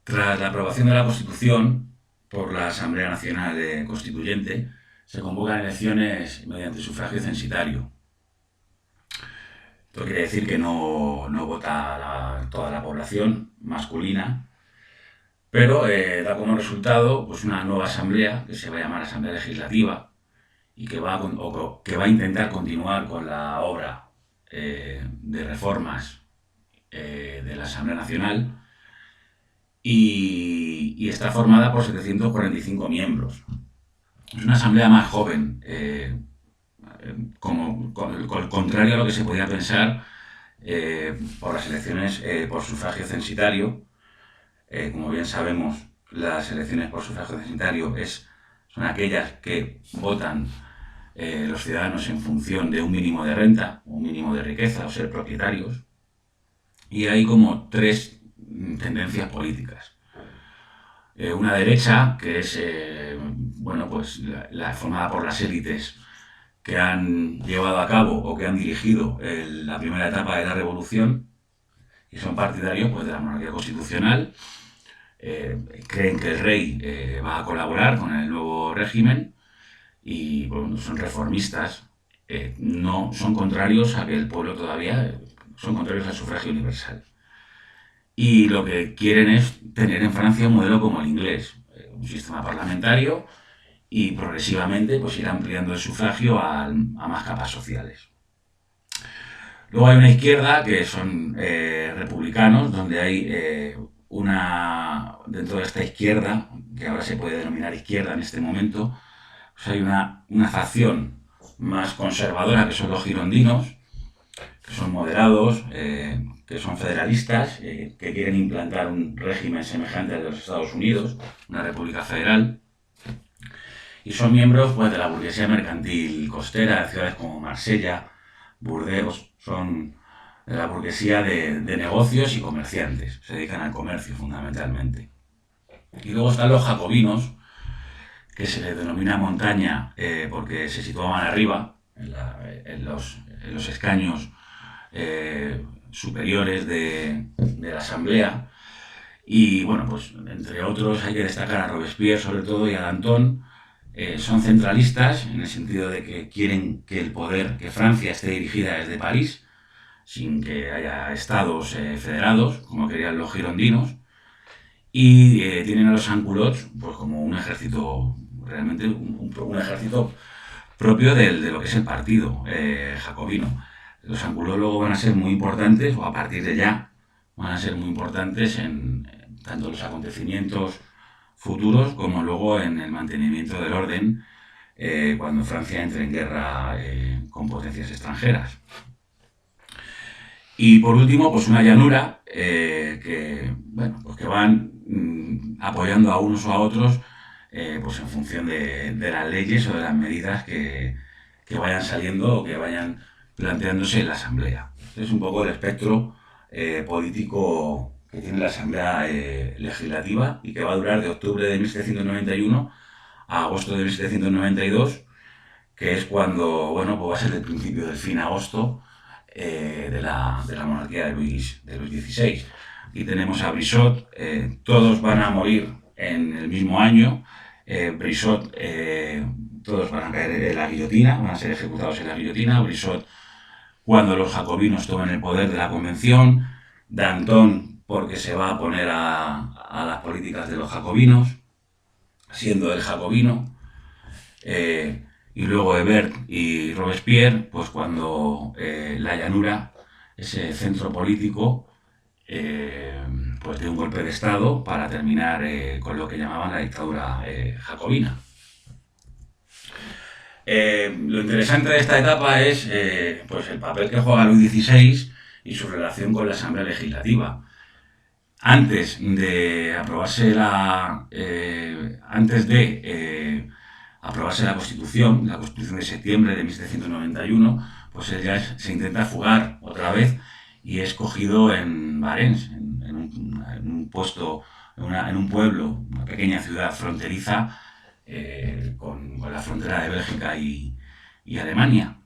Tras la aprobación de la Constitución por la Asamblea Nacional Constituyente, se convocan elecciones mediante sufragio censitario. Esto quiere decir que no vota toda la población masculina, pero da como resultado pues, una nueva asamblea, que se va a llamar Asamblea Legislativa, y que va a intentar continuar con la obra de reformas de la Asamblea Nacional, y está formada por 745 miembros. Es una asamblea más joven, con el contrario a lo que se podía pensar por las elecciones por sufragio censitario. Como bien sabemos, las elecciones por sufragio censitario son aquellas que votan los ciudadanos en función de un mínimo de renta, un mínimo de riqueza o ser propietarios. Y hay como tres tendencias políticas. Una derecha, que es pues la formada por las élites que han llevado a cabo o que han dirigido la primera etapa de la revolución, y son partidarios pues, de la monarquía constitucional. Creen que el rey va a colaborar con el nuevo régimen y bueno, son reformistas. No son contrarios a que el pueblo todavía son contrarios al sufragio universal. Y lo que quieren es tener en Francia un modelo como el inglés, un sistema parlamentario, y progresivamente pues, ir ampliando el sufragio a más capas sociales. Luego hay una izquierda que son republicanos, donde hay dentro de esta izquierda, que ahora se puede denominar izquierda en este momento, pues hay una facción más conservadora, que son los girondinos, que son moderados, que son federalistas, que quieren implantar un régimen semejante al de los Estados Unidos, una república federal, y son miembros pues, de la burguesía mercantil costera, de ciudades como Marsella, Burdeos, son de la burguesía de negocios y comerciantes, se dedican al comercio fundamentalmente. Y luego están los jacobinos, que se les denomina montaña porque se situaban arriba, en los escaños superiores de la asamblea. Y bueno, pues entre otros hay que destacar a Robespierre sobre todo y a Danton. Son centralistas en el sentido de que quieren que el poder, que Francia esté dirigida desde París, sin que haya estados federados, como querían los girondinos. Y tienen a los sans-culottes pues, como un ejército, realmente un ejército propio de lo que es el partido jacobino. Los sans-culottes luego van a ser muy importantes, o a partir de ya, van a ser muy importantes en tanto los acontecimientos futuros como luego en el mantenimiento del orden cuando Francia entre en guerra con potencias extranjeras. Y por último, pues una llanura que van apoyando a unos o a otros pues en función de las leyes o de las medidas que vayan saliendo o que vayan planteándose en la Asamblea. Este es un poco el espectro político que tiene la Asamblea Legislativa y que va a durar de octubre de 1791 a agosto de 1792, que es cuando, bueno, pues va a ser el principio del fin agosto de la monarquía de Luis XVI. Aquí tenemos a Brissot, todos van a morir en el mismo año. Brissot, todos van a caer en la guillotina, van a ser ejecutados en la guillotina. Brissot, cuando los jacobinos tomen el poder de la Convención. Danton, porque se va a oponer a las políticas de los jacobinos, siendo él jacobino. Y luego Hebert y Robespierre, pues cuando la llanura, ese centro político, pues de un golpe de Estado para terminar con lo que llamaban la dictadura jacobina. Lo interesante de esta etapa es pues el papel que juega Luis XVI y su relación con la Asamblea Legislativa. Antes de aprobarse la Constitución de septiembre de 1791, pues él ya se intenta fugar otra vez y es cogido en Varens, en un puesto, en un pueblo, una pequeña ciudad fronteriza con la frontera de Bélgica y Alemania.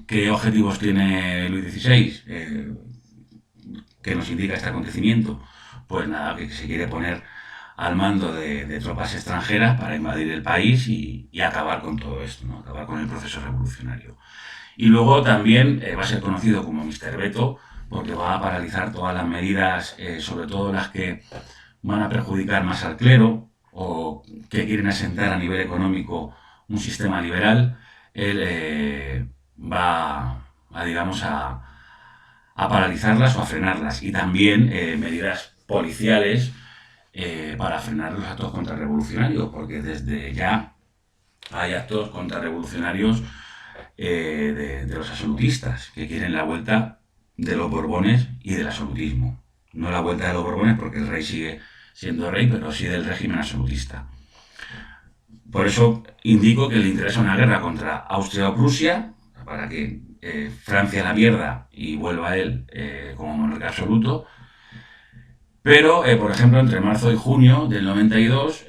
¿Qué objetivos tiene Luis XVI? ¿Qué nos indica este acontecimiento? Pues nada, que se quiere poner al mando de tropas extranjeras para invadir el país y acabar con todo esto, ¿no? Acabar con el proceso revolucionario. Y luego también va a ser conocido como Mr. Veto, porque va a paralizar todas las medidas, sobre todo las que van a perjudicar más al clero o que quieren asentar a nivel económico un sistema liberal. Él va digamos, a paralizarlas o a frenarlas. Y también medidas policiales para frenar los actos contrarrevolucionarios, porque desde ya hay actos contrarrevolucionarios de los absolutistas, que quieren la vuelta de los Borbones y del absolutismo. No la vuelta de los Borbones porque el rey sigue siendo rey, pero sí del régimen absolutista. Por eso indico que le interesa una guerra contra Austria o Prusia, para que Francia la pierda y vuelva a él como monarca absoluto. Pero, por ejemplo, entre marzo y junio del 92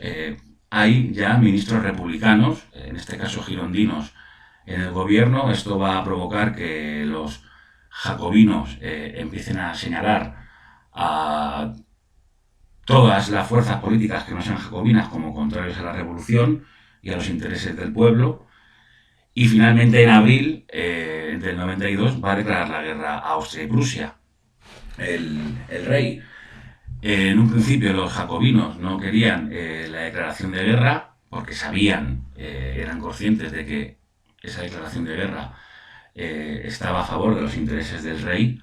hay ya ministros republicanos, en este caso girondinos, en el gobierno. Esto va a provocar que los jacobinos empiecen a señalar a todas las fuerzas políticas que no sean jacobinas como contrarios a la revolución y a los intereses del pueblo. Y finalmente en abril del 92 va a declarar la guerra a Austria y Prusia. El rey, en un principio los jacobinos no querían la declaración de guerra porque sabían, eran conscientes de que esa declaración de guerra estaba a favor de los intereses del rey,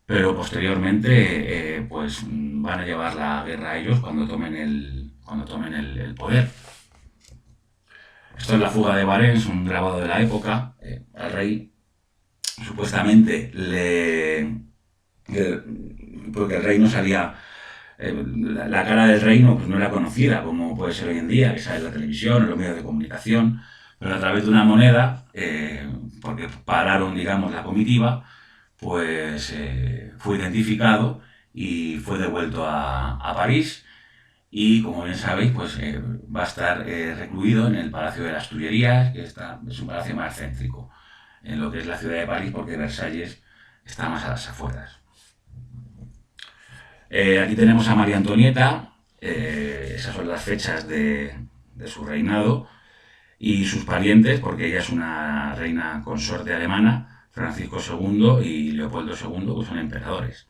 pero posteriormente pues van a llevar la guerra a ellos cuando tomen el poder. Esto es La fuga de Barents, un grabado de la época. Al rey supuestamente porque el rey no salía, la cara del rey pues no era conocida como puede ser hoy en día, que sale en la televisión, en los medios de comunicación, pero a través de una moneda, porque pararon, digamos, la comitiva, pues fue identificado y fue devuelto a París. Y como bien sabéis, pues va a estar recluido en el Palacio de las Tullerías, que es un palacio más céntrico en lo que es la ciudad de París, porque Versalles está más a las afueras. Aquí tenemos a María Antonieta, esas son las fechas de su reinado, y sus parientes, porque ella es una reina consorte alemana, Francisco II y Leopoldo II, que son emperadores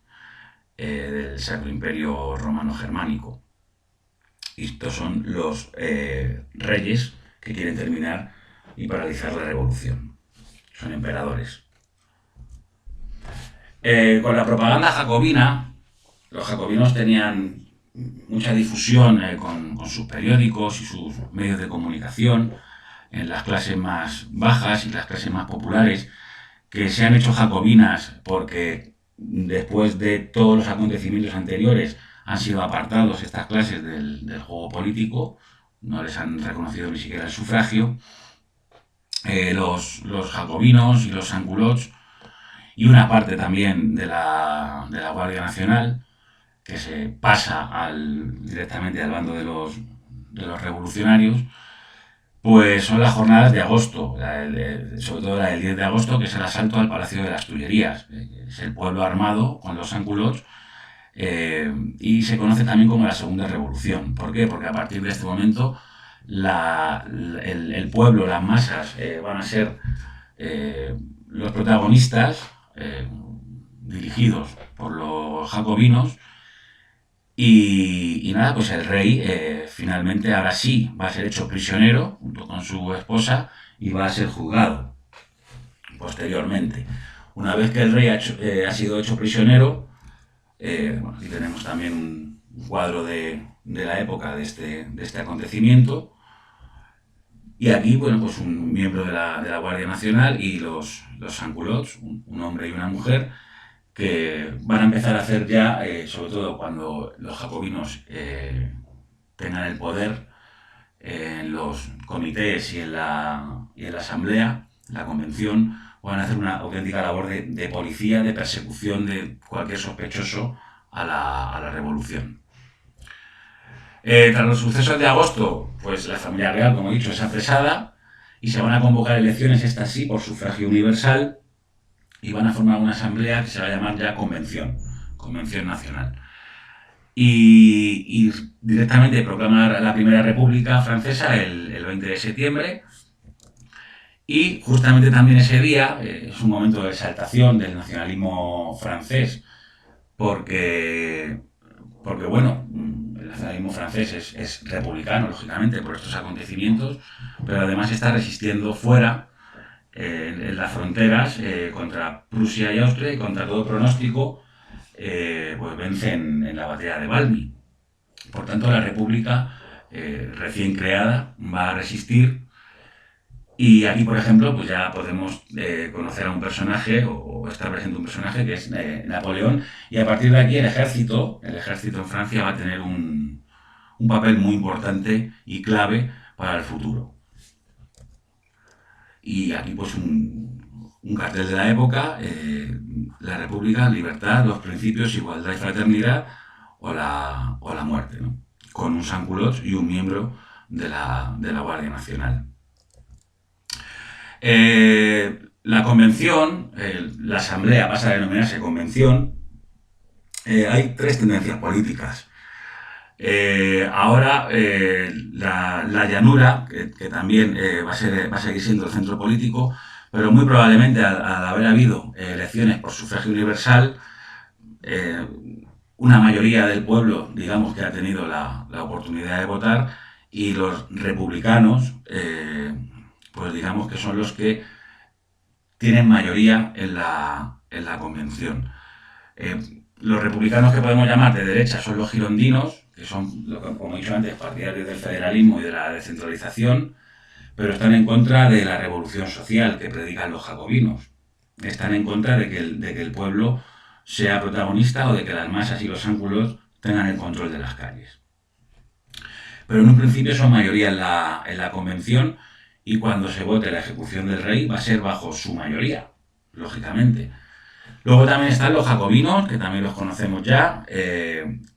del Sacro Imperio Romano-Germánico. Y estos son los reyes que quieren terminar y paralizar la revolución. Son emperadores. Con la propaganda jacobina, los jacobinos tenían mucha difusión con sus periódicos y sus medios de comunicación en las clases más bajas y las clases más populares, que se han hecho jacobinas porque después de todos los acontecimientos anteriores han sido apartados estas clases del juego político, no les han reconocido ni siquiera el sufragio. Los jacobinos y los sans-culottes y una parte también de la Guardia Nacional, que se pasa directamente al bando de los revolucionarios, pues son las jornadas de agosto, sobre todo la del 10 de agosto, que es el asalto al Palacio de las Tullerías. Es el pueblo armado con los sans-culottes, y se conoce también como la Segunda Revolución. ¿Por qué? Porque a partir de este momento el pueblo, las masas, van a ser los protagonistas, dirigidos por los jacobinos. Y nada, pues el rey finalmente ahora sí va a ser hecho prisionero junto con su esposa y va a ser juzgado posteriormente. Una vez que el rey ha sido hecho prisionero, aquí tenemos también un cuadro de la época de este acontecimiento. Y aquí, bueno, pues un miembro de la Guardia Nacional y los sans-culottes, un hombre y una mujer, que van a empezar a hacer ya, sobre todo cuando los jacobinos tengan el poder en los comités y en la asamblea, la convención, van a hacer una auténtica labor de policía, de persecución de cualquier sospechoso a la revolución. Tras los sucesos de agosto, pues la familia real, como he dicho, es apresada y se van a convocar elecciones, estas sí, por sufragio universal, y van a formar una asamblea que se va a llamar ya convención Convención Nacional. Y directamente proclama la Primera República Francesa el 20 de septiembre. Y justamente también ese día es un momento de exaltación del nacionalismo francés, porque, bueno, el nacionalismo francés es republicano, lógicamente, por estos acontecimientos, pero además está resistiendo fuera, en las fronteras, contra Prusia y Austria, y contra todo pronóstico, pues vencen en la batalla de Valmy. Por tanto, la República, recién creada, va a resistir. Y aquí, por ejemplo, pues ya podemos conocer a un personaje, o estar presente un personaje, que es Napoleón, y a partir de aquí el ejército en Francia va a tener un papel muy importante y clave para el futuro. Y aquí pues un cartel de la época, la República, libertad, los principios, igualdad y fraternidad, o la muerte, ¿no? Con un sans-culottes y un miembro de la Guardia Nacional. La convención, la asamblea pasa a denominarse convención. Hay tres tendencias políticas. Ahora la llanura, que también va a seguir siendo el centro político, pero muy probablemente al haber habido elecciones por sufragio universal, una mayoría del pueblo, digamos, que ha tenido la oportunidad de votar, y los republicanos, pues digamos que son los que tienen mayoría en la convención. Los republicanos que podemos llamar de derecha son los girondinos, que son, como he dicho antes, partidarios del federalismo y de la descentralización, pero están en contra de la revolución social que predican los jacobinos. Están en contra de que el pueblo sea protagonista, o de que las masas y los ángulos tengan el control de las calles. Pero en un principio son mayoría en la convención, y cuando se vote la ejecución del rey va a ser bajo su mayoría, lógicamente. Luego también están los jacobinos, que también los conocemos ya,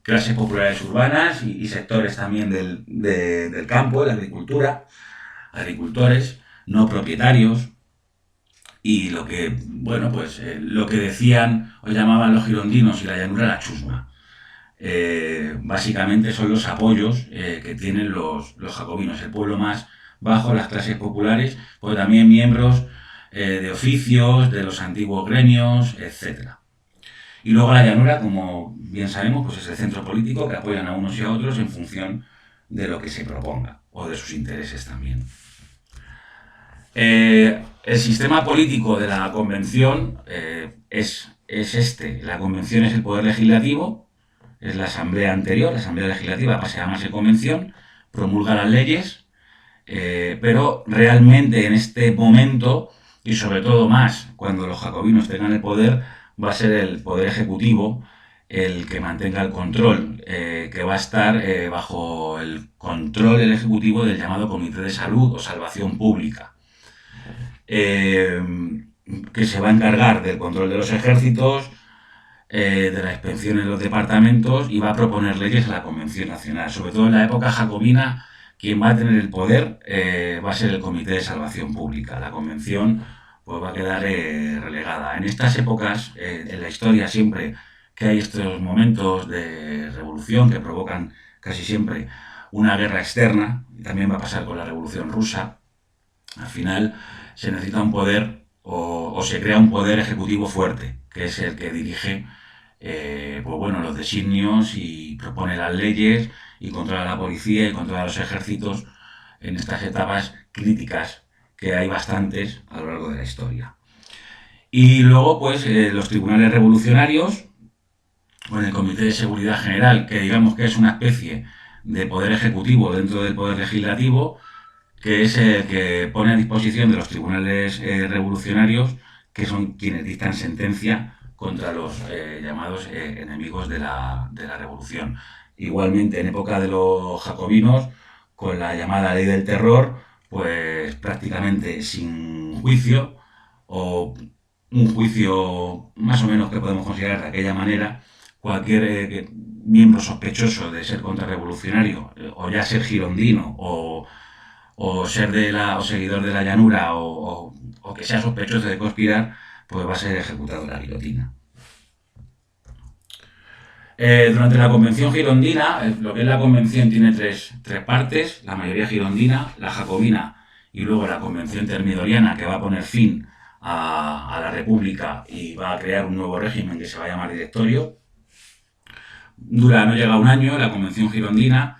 clases populares urbanas y sectores también del campo, de la agricultura, agricultores, no propietarios, y lo que decían o llamaban los girondinos y la llanura la chusma. Básicamente son los apoyos que tienen los jacobinos, el pueblo más bajo, las clases populares, pero también miembros de oficios, de los antiguos gremios, etc. Y luego la llanura, como bien sabemos, pues es el centro político, que apoyan a unos y a otros en función de lo que se proponga, o de sus intereses también. El sistema político de la convención es este. La convención es el poder legislativo, es la asamblea anterior, la asamblea legislativa pasa a llamarse convención, promulga las leyes, pero realmente en este momento, y sobre todo más cuando los jacobinos tengan el poder, va a ser el poder ejecutivo el que mantenga el control, que va a estar bajo el control del ejecutivo del llamado Comité de Salud o Salvación Pública, que se va a encargar del control de los ejércitos, de la inspección en los departamentos, y va a proponer leyes a la Convención Nacional. Sobre todo en la época jacobina, quien va a tener el poder va a ser el Comité de Salvación Pública. La Convención pues va a quedar relegada. En estas épocas, en la historia, siempre que hay estos momentos de revolución que provocan casi siempre una guerra externa, y también va a pasar con la Revolución Rusa, al final se necesita un poder, o se crea un poder ejecutivo fuerte, que es el que dirige los designios y propone las leyes y controla la policía y controla los ejércitos en estas etapas críticas, que hay bastantes a lo largo de la historia. Y luego, pues, los tribunales revolucionarios, con el Comité de Seguridad General, que digamos que es una especie de poder ejecutivo dentro del poder legislativo, que es el que pone a disposición de los tribunales revolucionarios, que son quienes dictan sentencia contra los llamados enemigos de la revolución. Igualmente, en época de los jacobinos, con la llamada ley del terror, pues prácticamente sin juicio, o un juicio más o menos que podemos considerar de aquella manera, cualquier miembro sospechoso de ser contrarrevolucionario, o ya ser girondino, o ser o seguidor de la llanura, o que sea sospechoso de conspirar, pues va a ser ejecutado en la guillotina. Durante la Convención Girondina, lo que es la Convención tiene tres partes: la mayoría girondina, la jacobina y luego la Convención termidoriana, que va a poner fin a la República y va a crear un nuevo régimen que se va a llamar Directorio. No llega a un año la Convención Girondina,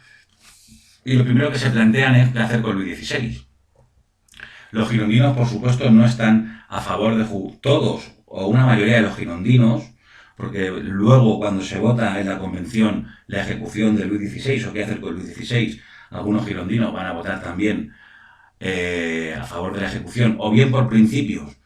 y lo primero que se plantean es qué hacer con Luis XVI. Los girondinos, por supuesto, no están a favor de todos o una mayoría de los girondinos, porque luego cuando se vota en la convención la ejecución de Luis XVI o qué hacer con Luis XVI, algunos girondinos van a votar también a favor de la ejecución, o bien por principios,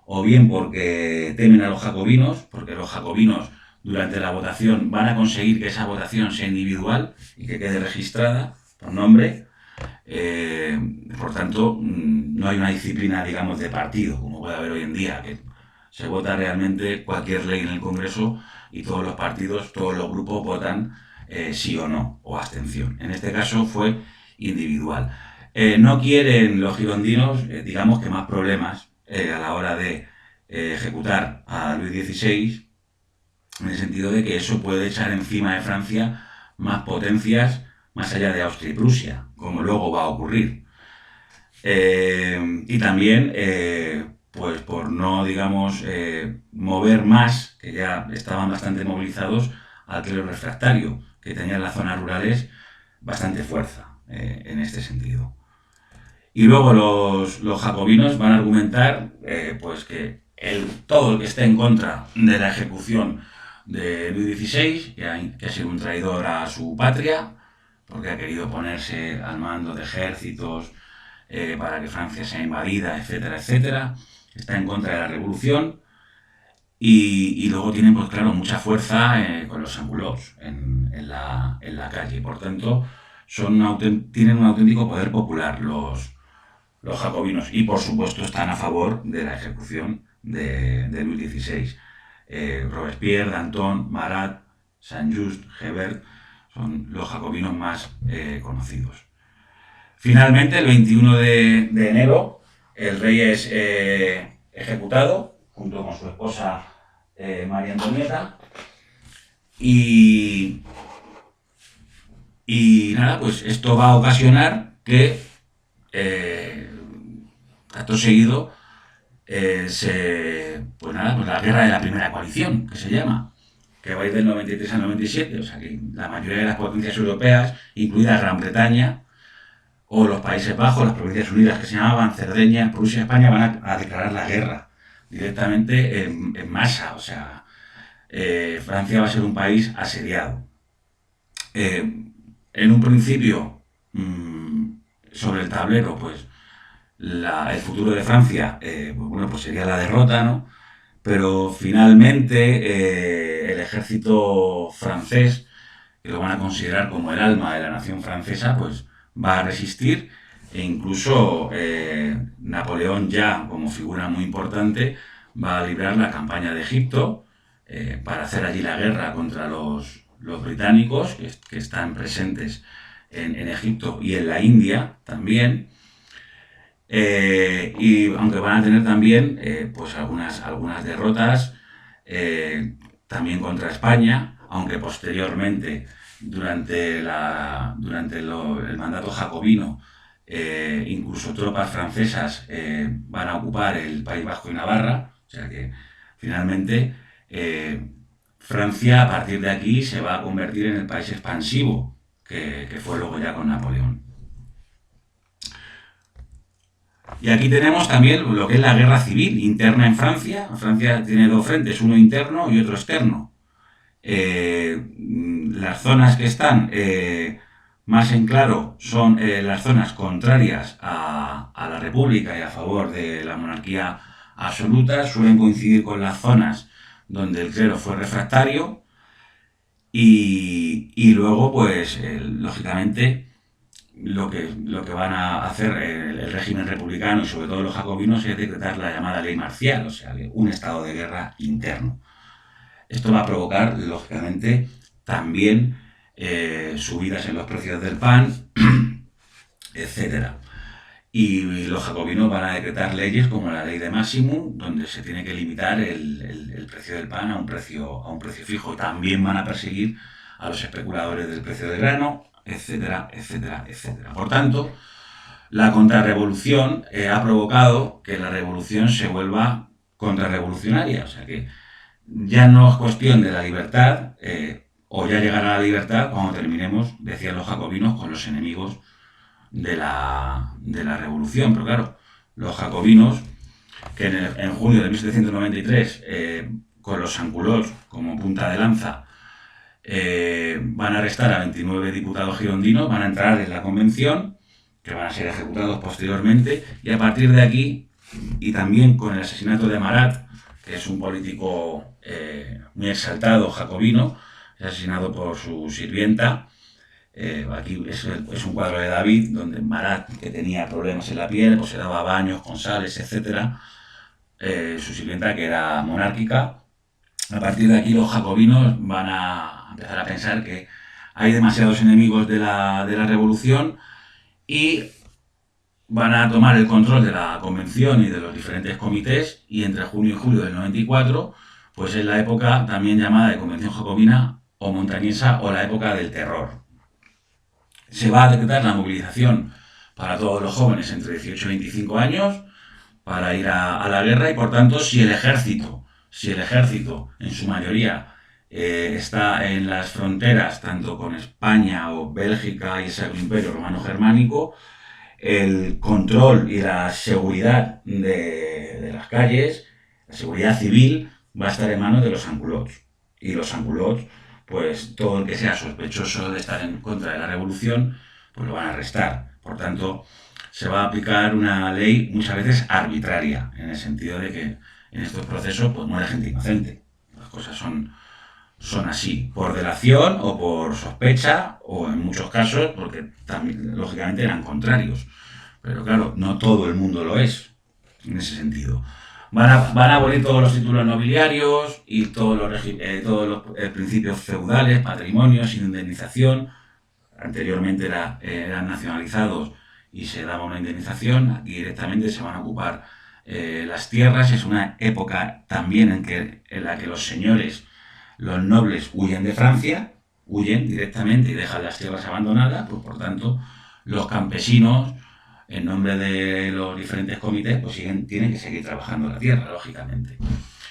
o bien porque temen a los jacobinos, porque los jacobinos durante la votación van a conseguir que esa votación sea individual y que quede registrada por nombre. Por tanto, no hay una disciplina, digamos, de partido, como puede haber hoy en día, que se vota realmente cualquier ley en el Congreso y todos los partidos, todos los grupos votan sí o no, o abstención. En este caso fue individual. No quieren los girondinos, digamos, que más problemas a la hora de ejecutar a Luis XVI, en el sentido de que eso puede echar encima de Francia más potencias más allá de Austria y Prusia, como luego va a ocurrir. Y también, pues por no, digamos, mover más, que ya estaban bastante movilizados, al clero refractario, que tenía en las zonas rurales bastante fuerza en este sentido. Y luego los jacobinos van a argumentar pues que todo el que esté en contra de la ejecución de Luis XVI, que ha sido un traidor a su patria, porque ha querido ponerse al mando de ejércitos para que Francia sea invadida, etcétera, etcétera, está en contra de la revolución, y luego tienen, pues claro, mucha fuerza con los sans-culottes en la calle. Por tanto, tienen un auténtico poder popular los jacobinos, y por supuesto están a favor de la ejecución de Luis XVI. Robespierre, Danton, Marat, Saint-Just, Hebert son los jacobinos más conocidos. Finalmente, el 21 de enero, el rey es ejecutado junto con su esposa María Antonieta, y nada, pues esto va a ocasionar que acto seguido pues la guerra de la primera coalición, que se llama, que va a ir del 93 al 97, o sea que la mayoría de las potencias europeas, incluida Gran Bretaña o los Países Bajos, las Provincias Unidas, que se llamaban Cerdeña, Prusia y España, van a declarar la guerra directamente en masa. O sea, Francia va a ser un país asediado. En un principio, sobre el tablero, pues el futuro de Francia, pues sería la derrota, ¿no? Pero finalmente el ejército francés, que lo van a considerar como el alma de la nación francesa, pues va a resistir, e incluso Napoleón, ya como figura muy importante, va a librar la campaña de Egipto para hacer allí la guerra contra los británicos que están presentes en Egipto y en la India también. Y aunque van a tener también pues algunas derrotas también contra España, aunque posteriormente durante el mandato jacobino incluso tropas francesas van a ocupar el País Vasco y Navarra. O sea que finalmente Francia, a partir de aquí, se va a convertir en el país expansivo que fue luego ya con Napoleón. Y aquí tenemos también lo que es la guerra civil interna en Francia. Francia tiene dos frentes, uno interno y otro externo. Las zonas que están más en claro son las zonas contrarias a la República y a favor de la monarquía absoluta. Suelen coincidir con las zonas donde el clero fue refractario, y luego, pues, lógicamente, lo que van a hacer el régimen republicano y sobre todo los jacobinos es decretar la llamada ley marcial, o sea, un estado de guerra interno. Esto va a provocar, lógicamente, también subidas en los precios del pan, etcétera. Y los jacobinos van a decretar leyes como la ley de Máximum, donde se tiene que limitar el precio del pan a un precio fijo. También van a perseguir a los especuladores del precio del grano, etcétera, etcétera, etcétera. Por tanto, la contrarrevolución ha provocado que la revolución se vuelva contrarrevolucionaria. O sea que ya no es cuestión de la libertad, o ya llegará la libertad cuando terminemos, decían los jacobinos, con los enemigos de la revolución. Pero claro, los jacobinos, que en junio de 1793, con los sans-culottes como punta de lanza, van a arrestar a 29 diputados girondinos, van a entrar en la convención, que van a ser ejecutados posteriormente, y a partir de aquí, y también con el asesinato de Marat, que es un político muy exaltado jacobino, es asesinado por su sirvienta. Aquí es un cuadro de David, donde Marat, que tenía problemas en la piel, pues se daba baños con sales, etc. Su sirvienta, que era monárquica. A partir de aquí los jacobinos van a empezar a pensar que hay demasiados enemigos de la revolución y van a tomar el control de la convención y de los diferentes comités, y entre junio y julio del 94, pues es la época también llamada de Convención Jacobina o Montañesa, o la época del terror. Se va a decretar la movilización para todos los jóvenes entre 18 y 25 años para ir a la guerra, y por tanto, si el ejército en su mayoría está en las fronteras tanto con España o Bélgica y el Sacro Imperio Romano Germánico, el control y la seguridad de las calles, la seguridad civil, va a estar en manos de los sans-culottes. Y los sans-culottes, pues todo el que sea sospechoso de estar en contra de la revolución, pues lo van a arrestar. Por tanto, se va a aplicar una ley muchas veces arbitraria, en el sentido de que en estos procesos pues muere gente inocente. Las cosas son así, por delación o por sospecha, o en muchos casos porque también, lógicamente, eran contrarios. Pero claro, no todo el mundo lo es, en ese sentido. Van a abolir todos los títulos nobiliarios y todos los principios feudales, patrimonios, sin indemnización. Anteriormente eran nacionalizados y se daba una indemnización. Aquí directamente se van a ocupar las tierras. Es una época también en la que los señores, los nobles, huyen de Francia, huyen directamente y dejan las tierras abandonadas. Pues por tanto, los campesinos, en nombre de los diferentes comités, pues tienen que seguir trabajando la tierra, lógicamente.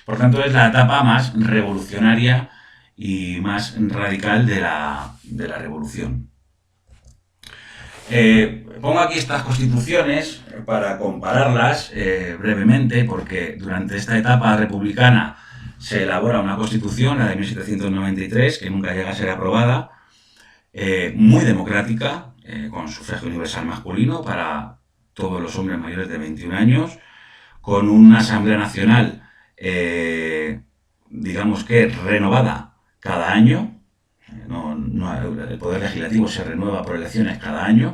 Por tanto, es la etapa más revolucionaria y más radical de la revolución. Pongo aquí estas constituciones para compararlas brevemente, porque durante esta etapa republicana se elabora una constitución, la de 1793, que nunca llega a ser aprobada, muy democrática, con sufragio universal masculino para todos los hombres mayores de 21 años, con una Asamblea Nacional, digamos que renovada cada año. El Poder Legislativo se renueva por elecciones cada año,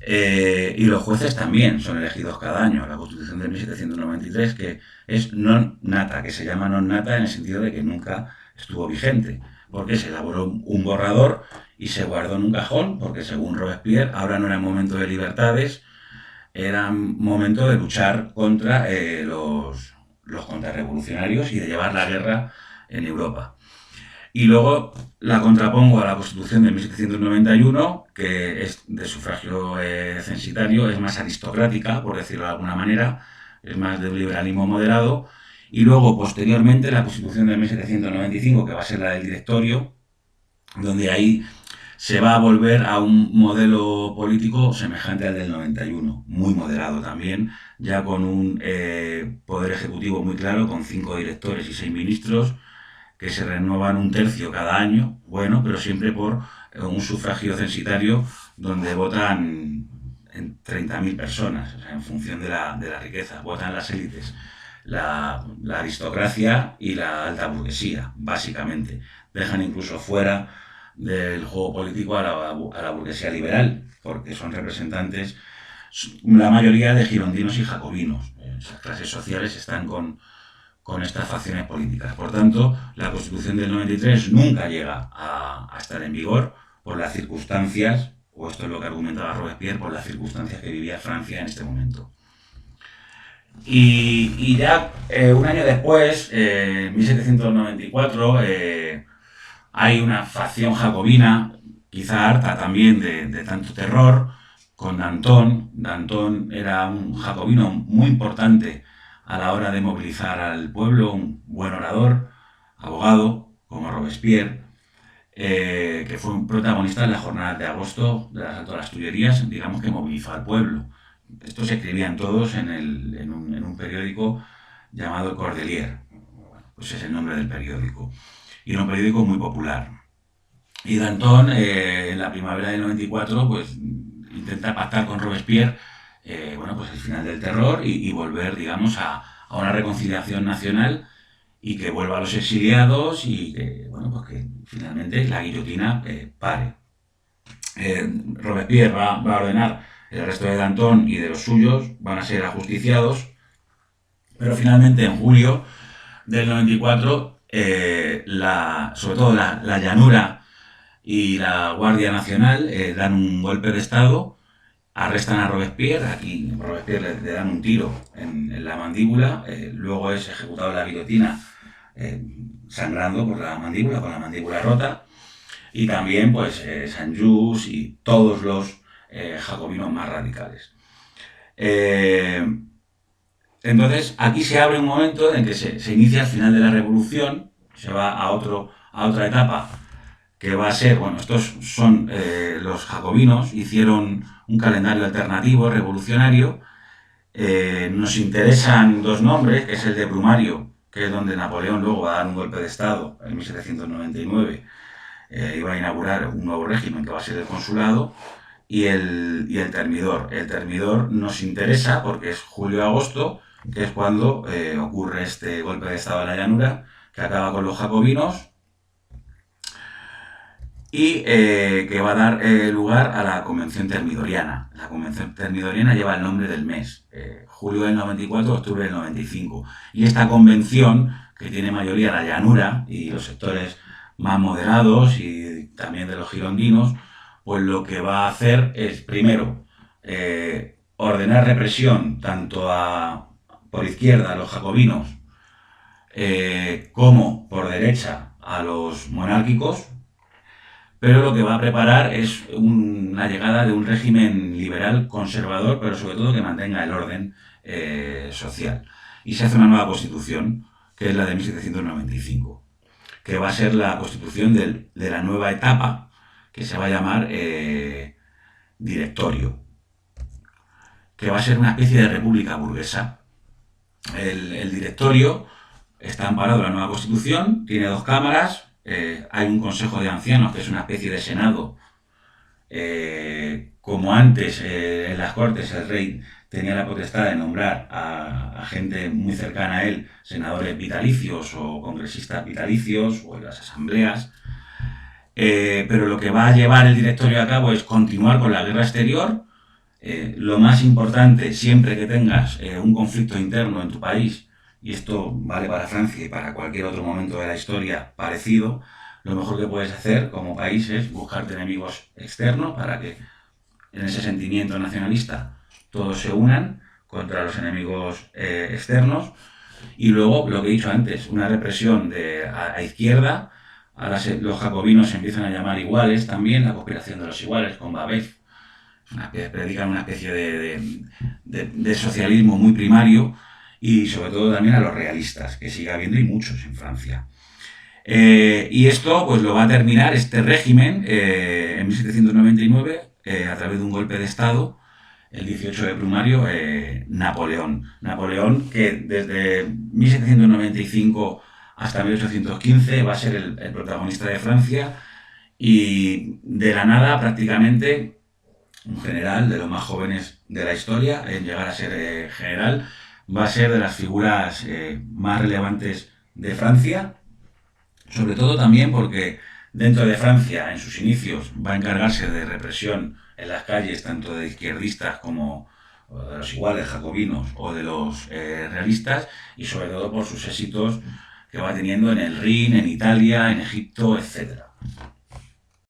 y los jueces también son elegidos cada año. La Constitución de 1793, que es non nata, que se llama non nata en el sentido de que nunca estuvo vigente, porque se elaboró un borrador y se guardó en un cajón, porque según Robespierre, ahora no era momento de libertades, era momento de luchar contra los contrarrevolucionarios y de llevar la guerra en Europa. Y luego la contrapongo a la Constitución de 1791, que es de sufragio censitario, es más aristocrática, por decirlo de alguna manera, es más de un liberalismo moderado. Y luego, posteriormente, la Constitución de 1795, que va a ser la del Directorio, donde ahí se va a volver a un modelo político semejante al del 91, muy moderado también, ya con un poder ejecutivo muy claro, con 5 directores y 6 ministros, que se renuevan un tercio cada año, bueno, pero siempre por un sufragio censitario, donde votan 30.000 personas, o sea, en función de la riqueza, votan las élites, la aristocracia y la alta burguesía, básicamente. Dejan incluso fuera del juego político a la burguesía liberal, porque son representantes, la mayoría, de girondinos y jacobinos. Esas clases sociales están con estas facciones políticas. Por tanto, la Constitución del 93 nunca llega a estar en vigor por las circunstancias, o esto es lo que argumentaba Robespierre, por las circunstancias que vivía Francia en este momento. Y ya un año después, en 1794, Hay una facción jacobina, quizá harta también de tanto terror, con Danton. Danton era un jacobino muy importante a la hora de movilizar al pueblo, un buen orador, abogado, como Robespierre, que fue un protagonista en la jornada de agosto de las Altas Tullerías, digamos que movilizó al pueblo. Estos se escribían todos en un periódico llamado Cordelier, pues es el nombre del periódico, y era un periódico muy popular. Y Danton, en la primavera del 94, pues intenta pactar con Robespierre, bueno, pues el final del terror y volver, digamos, a una reconciliación nacional y que vuelva a los exiliados y que, bueno, pues que finalmente la guillotina pare. Robespierre va a ordenar el arresto de Danton y de los suyos, van a ser ajusticiados, pero finalmente en julio del 94, sobre todo la llanura y la Guardia Nacional dan un golpe de Estado, arrestan a Robespierre, aquí Robespierre le dan un tiro en la mandíbula, luego es ejecutado en la guillotina sangrando por la mandíbula, con la mandíbula rota, y también pues Saint-Just y todos los jacobinos más radicales. Entonces aquí se abre un momento en que se inicia el final de la revolución, se va a otra etapa que va a ser, bueno, estos son los jacobinos, hicieron un calendario alternativo, revolucionario. Nos interesan dos nombres, que es el de Brumario, que es donde Napoleón luego va a dar un golpe de Estado en 1799, iba a inaugurar un nuevo régimen que va a ser el consulado, y el Termidor. El Termidor nos interesa porque es julio-agosto, que es cuando ocurre este golpe de Estado en la llanura, que acaba con los jacobinos, y que va a dar lugar a la Convención Termidoriana. La Convención Termidoriana lleva el nombre del mes, julio del 94, octubre del 95. Y esta convención, que tiene mayoría la llanura y los sectores más moderados y también de los girondinos, pues lo que va a hacer es, primero, ordenar represión tanto por izquierda a los jacobinos como por derecha a los monárquicos, pero lo que va a preparar es la llegada de un régimen liberal conservador, pero sobre todo que mantenga el orden social. Y se hace una nueva constitución, que es la de 1795, que va a ser la constitución de la nueva etapa, que se va a llamar directorio, que va a ser una especie de república burguesa. El directorio está amparado en la nueva constitución, tiene dos cámaras, hay un consejo de ancianos que es una especie de senado, como antes en las cortes el rey tenía la potestad de nombrar a gente muy cercana a él, senadores vitalicios o congresistas vitalicios o en las asambleas, pero lo que va a llevar el directorio a cabo es continuar con la guerra exterior. Lo más importante, siempre que tengas un conflicto interno en tu país, y esto vale para Francia y para cualquier otro momento de la historia parecido, lo mejor que puedes hacer como país es buscarte enemigos externos para que en ese sentimiento nacionalista todos se unan contra los enemigos externos. Y luego, lo que he dicho antes, una represión a izquierda. Ahora los jacobinos se empiezan a llamar iguales también, la conspiración de los iguales con Babeuf. Predican una especie de socialismo muy primario, y sobre todo también a los realistas, que sigue habiendo y muchos en Francia. Y esto pues lo va a terminar este régimen en 1799 a través de un golpe de Estado, el 18 de Brumario, Napoleón. Napoleón, que desde 1795 hasta 1815 va a ser el protagonista de Francia, y de la nada prácticamente un general de los más jóvenes de la historia en llegar a ser general. Va a ser de las figuras más relevantes de Francia, sobre todo también porque dentro de Francia, en sus inicios, va a encargarse de represión en las calles, tanto de izquierdistas como de los iguales jacobinos o de los realistas, y sobre todo por sus éxitos que va teniendo en el Rin, en Italia, en Egipto, etc.